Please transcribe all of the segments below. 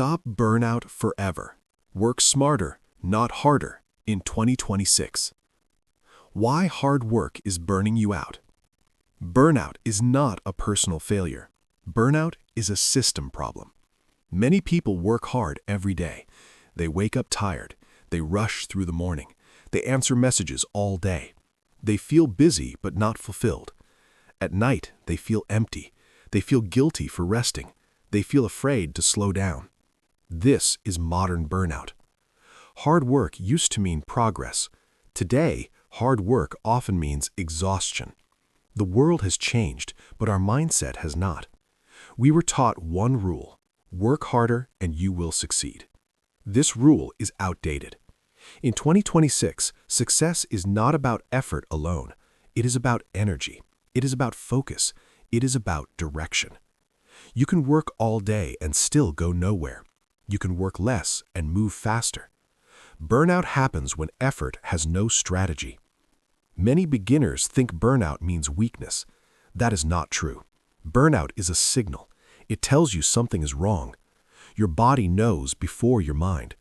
Stop burnout forever. Work smarter, not harder, in 2026. Why hard work is burning you out. Burnout is not a personal failure. Burnout is a system problem. Many people work hard every day. They wake up tired. They rush through the morning. They answer messages all day. They feel busy but not fulfilled. At night, they feel empty. They feel guilty for resting. They feel afraid to slow down. This is modern burnout. Hard work used to mean progress. Today, hard work often means exhaustion. The world has changed, but our mindset has not. We were taught one rule: work harder and you will succeed. This rule is outdated. In 2026, success is not about effort alone. It is about energy. It is about focus. It is about direction. You can work all day and still go nowhere. You can work less and move faster. Burnout happens when effort has no strategy. Many beginners think burnout means weakness. That is not true. Burnout is a signal. It tells you something is wrong. Your body knows before your mind.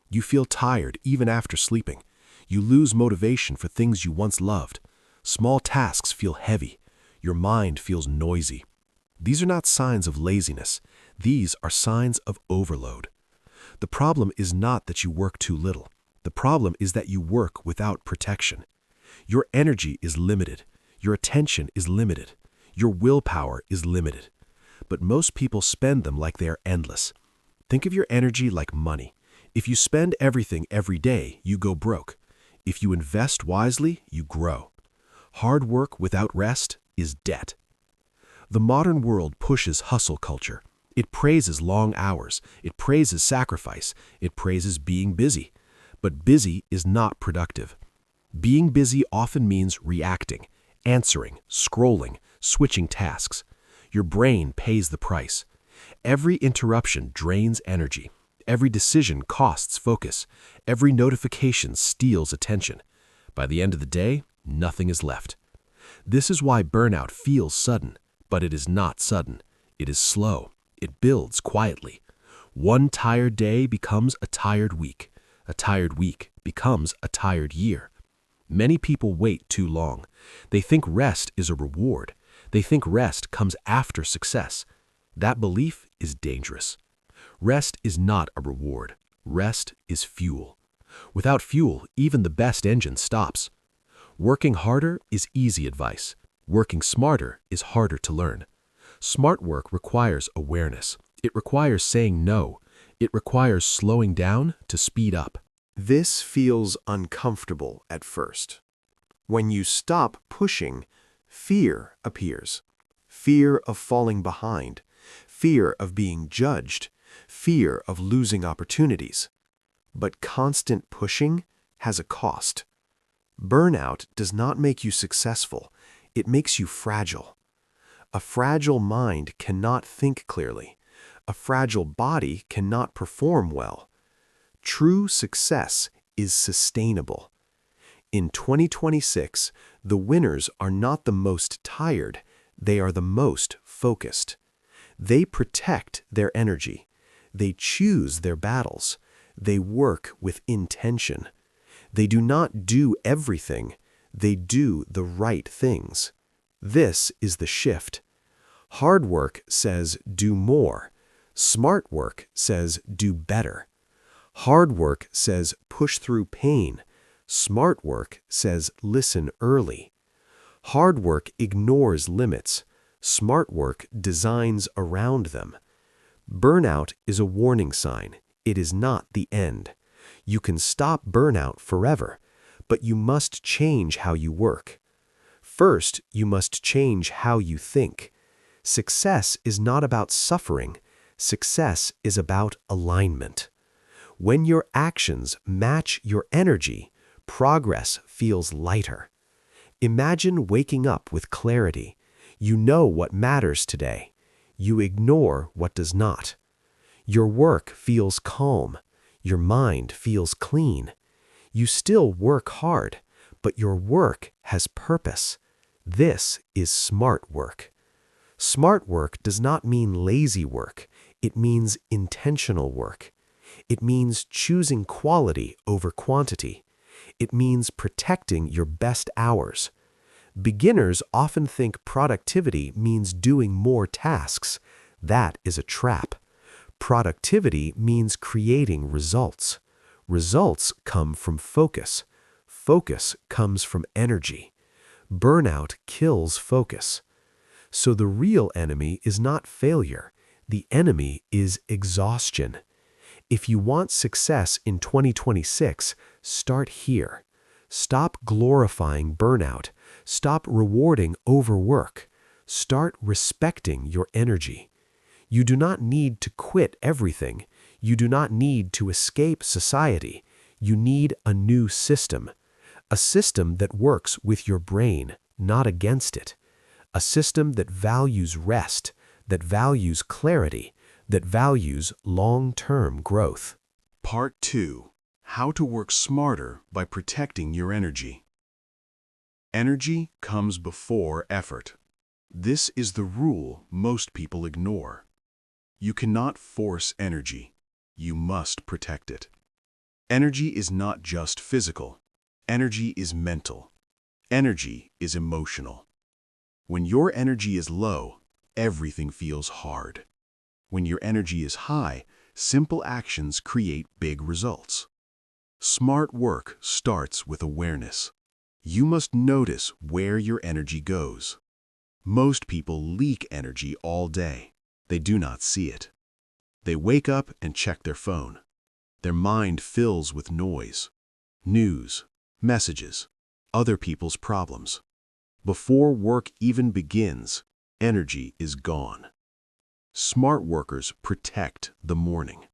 You feel tired even after sleeping. You lose motivation for things you once loved. Small tasks feel heavy. Your mind feels noisy. These are not signs of laziness. These are signs of overload. The problem is not that you work too little. The problem is that you work without protection. Your energy is limited. Your attention is limited. Your willpower is limited. But most people spend them like they are endless. Think of your energy like money. If you spend everything every day, you go broke. If you invest wisely, you grow. Hard work without rest is debt. The modern world pushes hustle culture. It praises long hours. It praises sacrifice. It praises being busy. But busy is not productive. Being busy often means reacting, answering, scrolling, switching tasks. Your brain pays the price. Every interruption drains energy. Every decision costs focus. Every notification steals attention. By the end of the day, nothing is left. This is why burnout feels sudden, but it is not sudden. It is slow. It builds quietly. One tired day becomes a tired week. A tired week becomes a tired year. Many people wait too long. They think rest is a reward. They think rest comes after success. That belief is dangerous. Rest is not a reward. Rest is fuel. Without fuel, even the best engine stops. Working harder is easy advice. Working smarter is harder to learn. Smart work requires awareness. It requires saying no. It requires slowing down to speed up. This feels uncomfortable at first. When you stop pushing, fear appears. Fear of falling behind. Fear of being judged. Fear of losing opportunities. But constant pushing has a cost. Burnout does not make you successful. It makes you fragile. A fragile mind cannot think clearly. A fragile body cannot perform well. True success is sustainable. In 2026, the winners are not the most tired. They are the most focused. They protect their energy. They choose their battles. They work with intention. They do not do everything. They do the right things. This is the shift. Hard work says do more. Smart work says do better. Hard work says push through pain. Smart work says listen early. Hard work ignores limits. Smart work designs around them. Burnout is a warning sign. It is not the end. You can stop burnout forever, but you must change how you work. First, you must change how you think. Success is not about suffering. Success is about alignment. When your actions match your energy, progress feels lighter. Imagine waking up with clarity. You know what matters today. You ignore what does not. Your work feels calm. Your mind feels clean. You still work hard, but your work has purpose. This is smart work. Smart work does not mean lazy work. It means intentional work. It means choosing quality over quantity. It means protecting your best hours. Beginners often think productivity means doing more tasks. That is a trap. Productivity means creating results. Results come from focus. Focus comes from energy. Burnout kills focus. So the real enemy is not failure. The enemy is exhaustion. If you want success in 2026, start here. Stop glorifying burnout. Stop rewarding overwork. Start respecting your energy. You do not need to quit everything. You do not need to escape society. You need a new system. A system that works with your brain, not against it. A system that values rest, that values clarity, that values long-term growth. Part 2. How to work smarter by protecting your energy. Energy comes before effort. This is the rule most people ignore. You cannot force energy. You must protect it. Energy is not just physical. Energy is mental. Energy is emotional. When your energy is low, everything feels hard. When your energy is high, simple actions create big results. Smart work starts with awareness. You must notice where your energy goes. Most people leak energy all day. They do not see it. They wake up and check their phone. Their mind fills with noise, news, messages, other people's problems. Before work even begins, energy is gone. Smart workers protect the morning.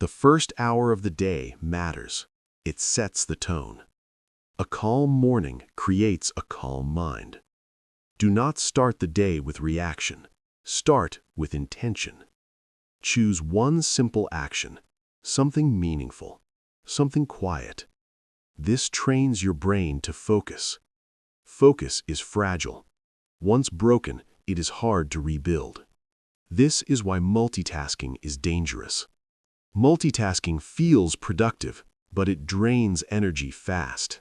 The first hour of the day matters. It sets the tone. A calm morning creates a calm mind. Do not start the day with reaction. Start with intention. Choose one simple action, something meaningful, something quiet. This trains your brain to focus. Focus is fragile. Once broken, it is hard to rebuild. This is why multitasking is dangerous. Multitasking feels productive, but it drains energy fast.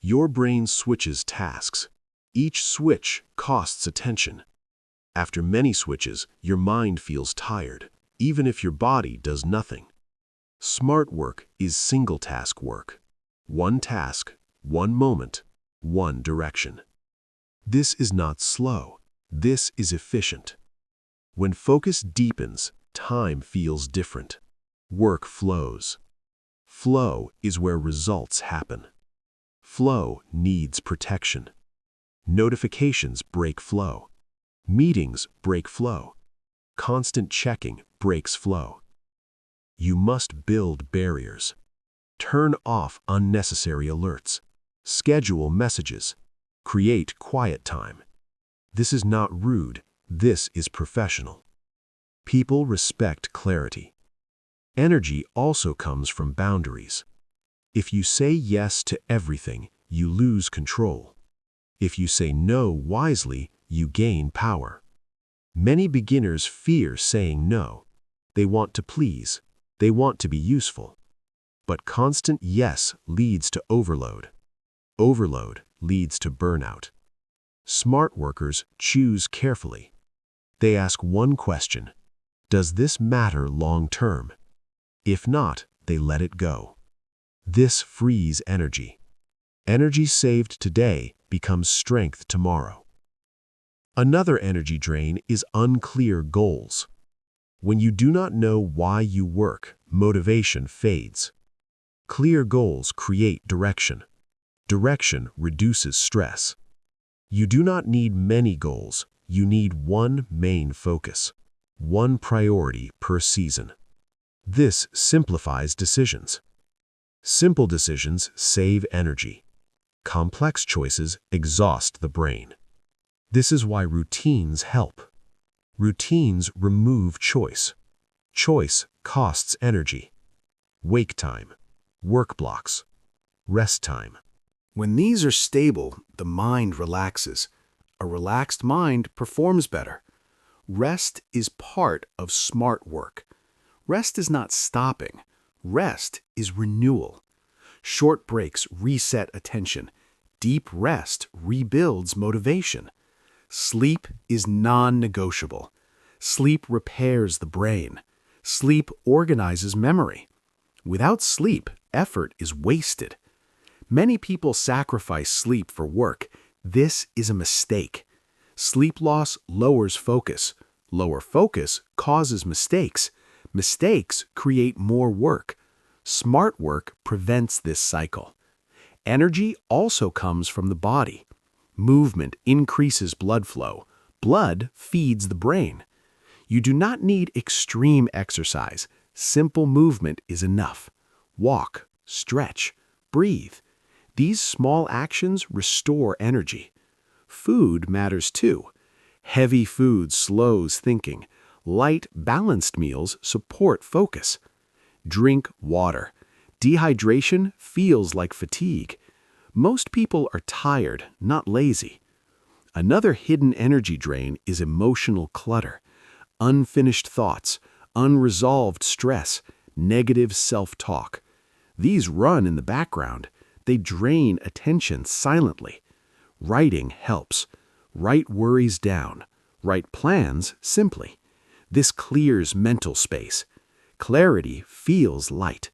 Your brain switches tasks. Each switch costs attention. After many switches, your mind feels tired, even if your body does nothing. Smart work is single-task work. One task, one moment, one direction. This is not slow. This is efficient. When focus deepens, time feels different. Work flows. Flow is where results happen. Flow needs protection. Notifications break flow. Meetings break flow. Constant checking breaks flow. You must build barriers. Turn off unnecessary alerts. Schedule messages. Create quiet time. This is not rude. This is professional. People respect clarity. Energy also comes from boundaries. If you say yes to everything, you lose control. If you say no wisely, you gain power. Many beginners fear saying no. They want to please. They want to be useful. But constant yes leads to overload. Overload leads to burnout. Smart workers choose carefully. They ask one question: does this matter long term? If not, they let it go. This frees energy. Energy saved today becomes strength tomorrow. Another energy drain is unclear goals. When you do not know why you work, motivation fades. Clear goals create direction. Direction reduces stress. You do not need many goals. You need one main focus, one priority per season. This simplifies decisions. Simple decisions save energy. Complex choices exhaust the brain. This is why routines help. Routines remove choice. Choice costs energy. Wake time, work blocks, rest time. When these are stable, the mind relaxes. A relaxed mind performs better. Rest is part of smart work. Rest is not stopping. Rest is renewal. Short breaks reset attention. Deep rest rebuilds motivation. Sleep is non-negotiable. Sleep repairs the brain. Sleep organizes memory. Without sleep, effort is wasted. Many people sacrifice sleep for work. This is a mistake. Sleep loss lowers focus. Lower focus causes mistakes. Mistakes create more work. Smart work prevents this cycle. Energy also comes from the body. Movement increases blood flow. Blood feeds the brain. You do not need extreme exercise. Simple movement is enough. Walk, stretch, breathe. These small actions restore energy. Food matters too. Heavy food slows thinking. Light, balanced meals support focus. Drink water. Dehydration feels like fatigue. Most people are tired, not lazy. Another hidden energy drain is emotional clutter. Unfinished thoughts, unresolved stress, negative self-talk. These run in the background. They drain attention silently. Writing helps. Write worries down. Write plans simply. This clears mental space. Clarity feels light.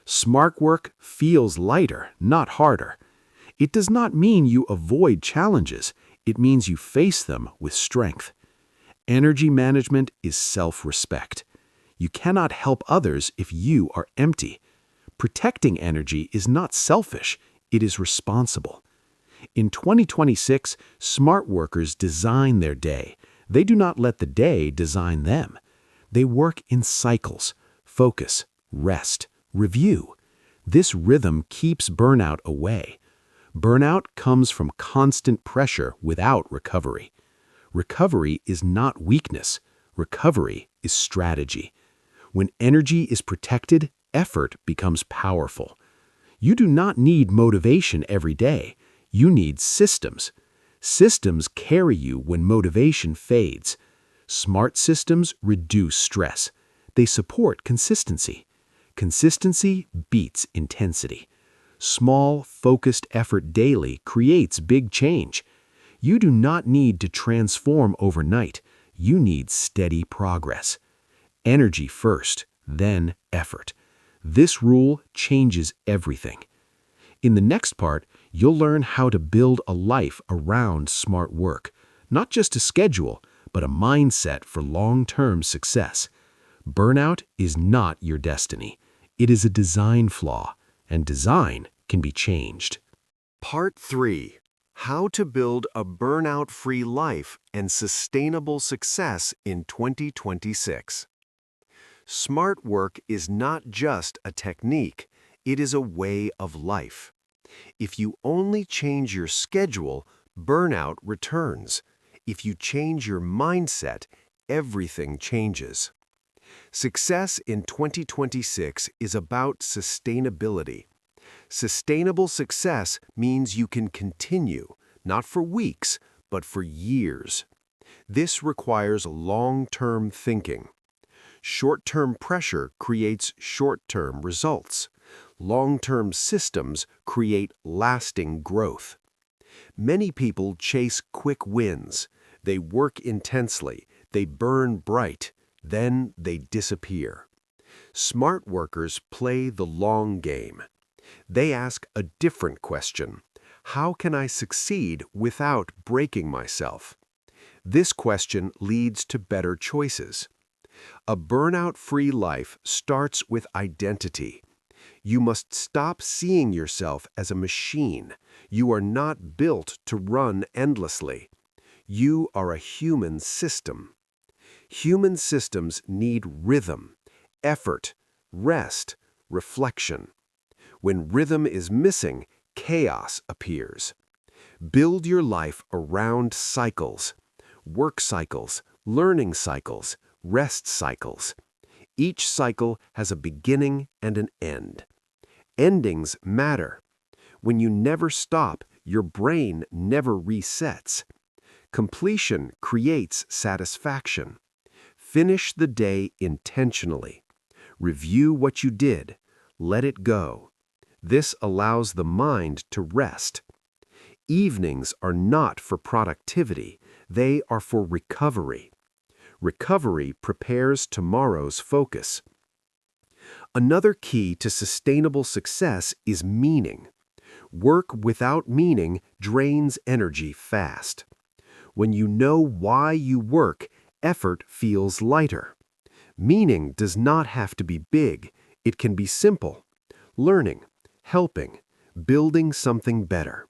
Smart work feels lighter, not harder. It does not mean you avoid challenges. It means you face them with strength. Energy management is self-respect. You cannot help others if you are empty. Protecting energy is not selfish, it is responsible. In 2026, smart workers design their day. They do not let the day design them. They work in cycles: focus, rest, review. This rhythm keeps burnout away. Burnout comes from constant pressure without recovery. Recovery is not weakness. Recovery is strategy. When energy is protected, effort becomes powerful. You do not need motivation every day. You need systems. Systems carry you when motivation fades. Smart systems reduce stress. They support consistency. Consistency beats intensity. Small, focused effort daily creates big change. You do not need to transform overnight. You need steady progress. Energy first, then effort. This rule changes everything. In the next part, you'll learn how to build a life around smart work. Not just a schedule, but a mindset for long-term success. Burnout is not your destiny. It is a design flaw, and design can be changed. Part 3. How to build a burnout-free life and sustainable success in 2026. Smart work is not just a technique, it is a way of life. If you only change your schedule, burnout returns. If you change your mindset, everything changes. Success in 2026 is about sustainability. Sustainable success means you can continue, not for weeks, but for years. This requires long-term thinking. Short-term pressure creates short-term results. Long-term systems create lasting growth. Many people chase quick wins. They work intensely, they burn bright, then they disappear. Smart workers play the long game. They ask a different question: how can I succeed without breaking myself? This question leads to better choices. A burnout-free life starts with identity. You must stop seeing yourself as a machine. You are not built to run endlessly. You are a human system. Human systems need rhythm, effort, rest, reflection. When rhythm is missing, chaos appears. Build your life around cycles: work cycles, learning cycles, rest cycles. Each cycle has a beginning and an end. Endings matter. When you never stop, your brain never resets. Completion creates satisfaction. Finish the day intentionally. Review what you did. Let it go. This allows the mind to rest. Evenings are not for productivity. They are for recovery. Recovery prepares tomorrow's focus. Another key to sustainable success is meaning. Work without meaning drains energy fast. When you know why you work, effort feels lighter. Meaning does not have to be big. It can be simple. Learning, helping, building something better.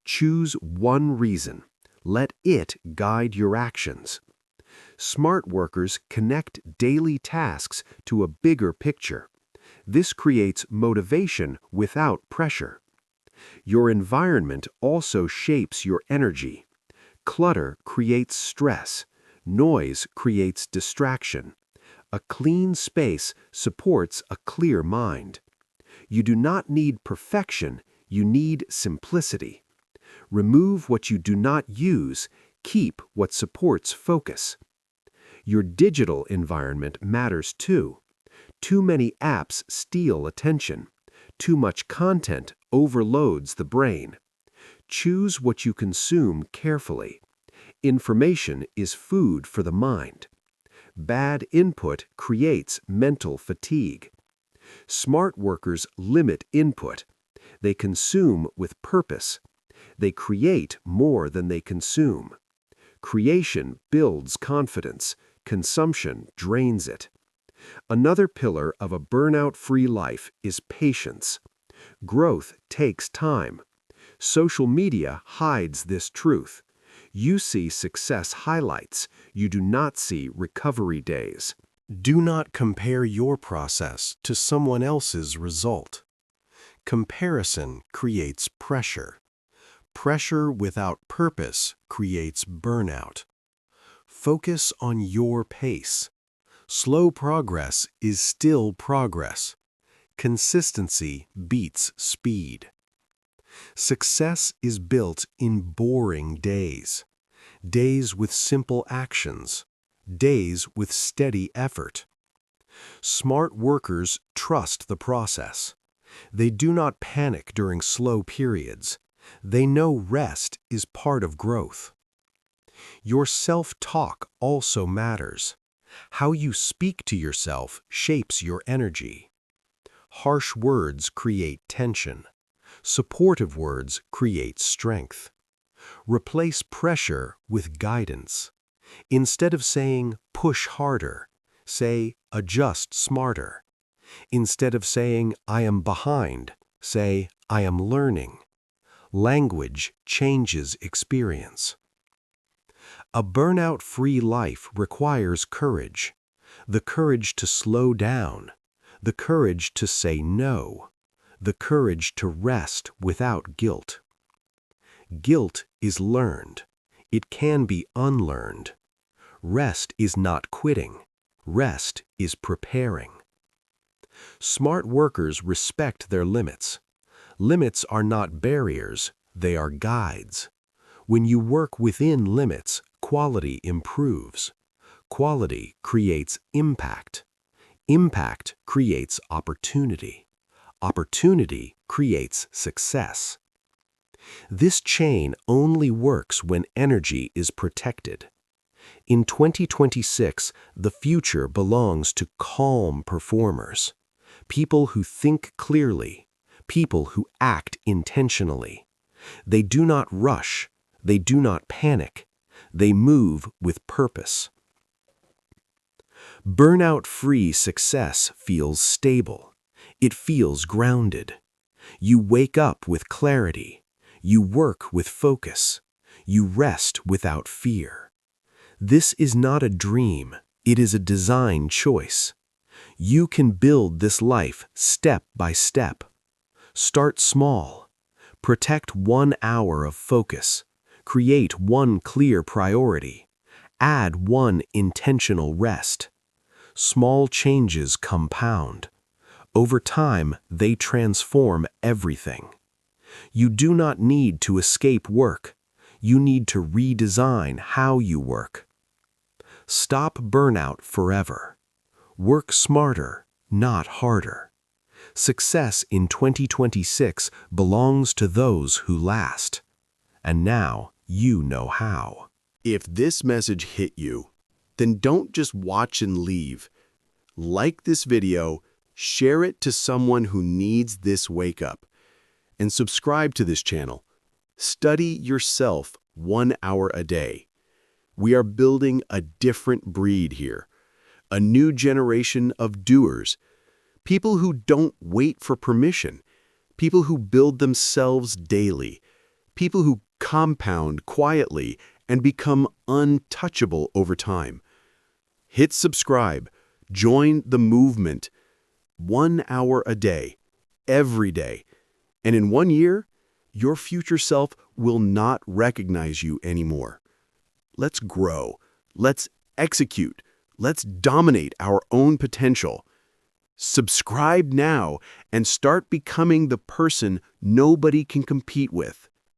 Choose one reason. Let it guide your actions. Smart workers connect daily tasks to a bigger picture. This creates motivation without pressure. Your environment also shapes your energy. Clutter creates stress. Noise creates distraction. A clean space supports a clear mind. You do not need perfection, you need simplicity. Remove what you do not use, keep what supports focus. Your digital environment matters too. Too many apps steal attention. Too much content overloads the brain. Choose what you consume carefully. Information is food for the mind. Bad input creates mental fatigue. Smart workers limit input. They consume with purpose. They create more than they consume. Creation builds confidence. Consumption drains it. Another pillar of a burnout-free life is patience. Growth takes time. Social media hides this truth. You see success highlights. You do not see recovery days. Do not compare your process to someone else's result. Comparison creates pressure. Pressure without purpose creates burnout. Focus on your pace. Slow progress is still progress. Consistency beats speed. Success is built in boring days. Days with simple actions. Days with steady effort. Smart workers trust the process. They do not panic during slow periods. They know rest is part of growth. Your self-talk also matters. How you speak to yourself shapes your energy. Harsh words create tension. Supportive words create strength. Replace pressure with guidance. Instead of saying, push harder, say, adjust smarter. Instead of saying, I am behind, say, I am learning. Language changes experience. A burnout-free life requires courage. The courage to slow down. The courage to say no. The courage to rest without guilt. Guilt is learned. It can be unlearned. Rest is not quitting. Rest is preparing. Smart workers respect their limits. Limits are not barriers, they are guides. When you work within limits, quality improves. Quality creates impact. Impact creates opportunity. Opportunity creates success. This chain only works when energy is protected. In 2026, the future belongs to calm performers. People who think clearly. People who act intentionally. They do not rush. They do not panic. They move with purpose. Burnout-free success feels stable. It feels grounded. You wake up with clarity. You work with focus. You rest without fear. This is not a dream. It is a design choice. You can build this life step by step. Start small. Protect 1 hour of focus. Create one clear priority. Add one intentional rest. Small changes compound. Over time, they transform everything. You do not need to escape work. You need to redesign how you work. Stop burnout forever. Work smarter. not harder. Success in 2026 belongs to those who last. And now you know how. If this message hit you, then don't just watch and leave. Like this video, share it to someone who needs this wake-up, and subscribe to this channel. Study yourself 1 hour a day. We are building a different breed here, a new generation of doers, people who don't wait for permission, people who build themselves daily, people who compound quietly and become untouchable over time. Hit subscribe, join the movement. 1 hour a day, every day. And in 1 year, your future self will not recognize you anymore. Let's grow. Let's execute. Let's dominate our own potential. Subscribe now and start becoming the person nobody can compete with.